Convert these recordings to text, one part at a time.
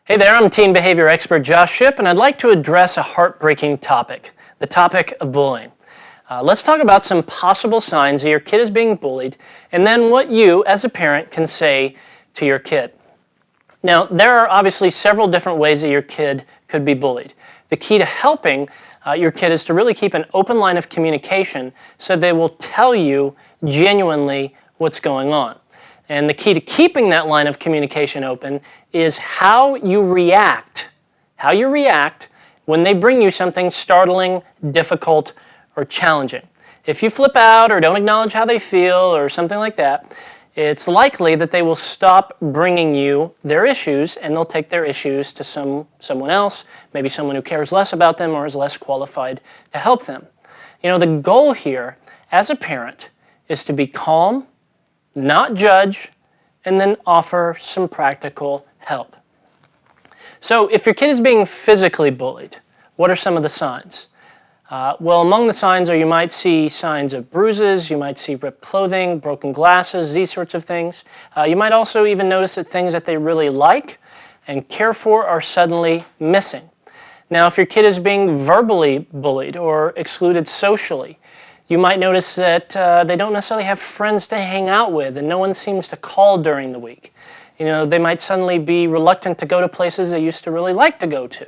Hey there, I'm teen behavior expert Josh Shipp, and I'd like to address a heartbreaking topic, the topic of bullying. Let's talk about some possible signs that your kid is being bullied, and then what you, as a parent, can say to your kid. Now, there are obviously several different ways that your kid could be bullied. The key to helping your kid is to really keep an open line of communication so they will tell you genuinely what's going on. And the key to keeping that line of communication open is how you react when they bring you something startling, difficult, or challenging. If you flip out or don't acknowledge how they feel or something like that, it's likely that they will stop bringing you their issues and they'll take their issues to someone else, maybe someone who cares less about them or is less qualified to help them. You know, the goal here as a parent is to be calm, not judge, and then offer some practical help. So if your kid is being physically bullied, what are some of the signs? Well, among the signs you might see signs of bruises, you might see ripped clothing, broken glasses, these sorts of things. You might also even notice that things that they really like and care for are suddenly missing. Now, if your kid is being verbally bullied or excluded socially, you might notice that they don't necessarily have friends to hang out with and no one seems to call during the week. You know, they might suddenly be reluctant to go to places they used to really like to go to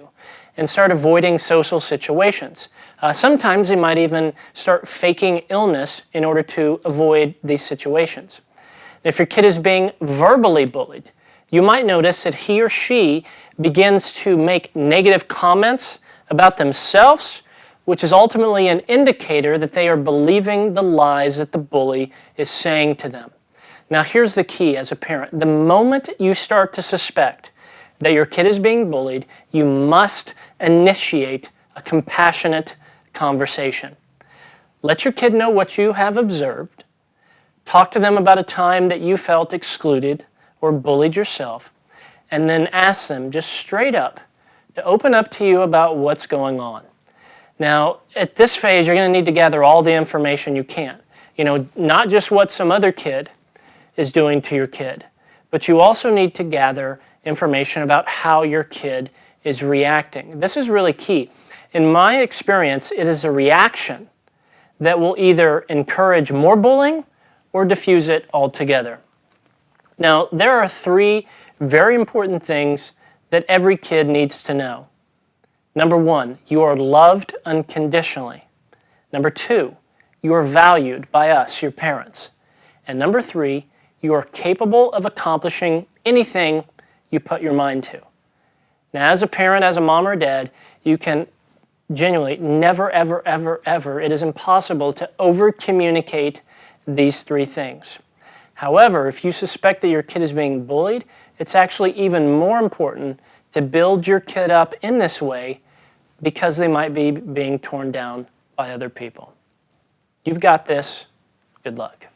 and start avoiding social situations. Sometimes they might even start faking illness in order to avoid these situations. If your kid is being verbally bullied, you might notice that he or she begins to make negative comments about themselves, which is ultimately an indicator that they are believing the lies that the bully is saying to them. Now, here's the key as a parent. The moment you start to suspect that your kid is being bullied, you must initiate a compassionate conversation. Let your kid know what you have observed. Talk to them about a time that you felt excluded or bullied yourself, and then ask them just straight up to open up to you about what's going on. Now, at this phase, you're going to need to gather all the information you can. You know, not just what some other kid is doing to your kid, but you also need to gather information about how your kid is reacting. This is really key. In my experience, it is a reaction that will either encourage more bullying or diffuse it altogether. Now, there are three very important things that every kid needs to know. Number one, you are loved unconditionally. Number two, you are valued by us, your parents. And number three, you are capable of accomplishing anything you put your mind to. Now, as a parent, as a mom or dad, you can genuinely never, ever, ever, ever, it is impossible to over-communicate these three things. However, if you suspect that your kid is being bullied, it's actually even more important to build your kid up in this way because they might be being torn down by other people. You've got this. Good luck.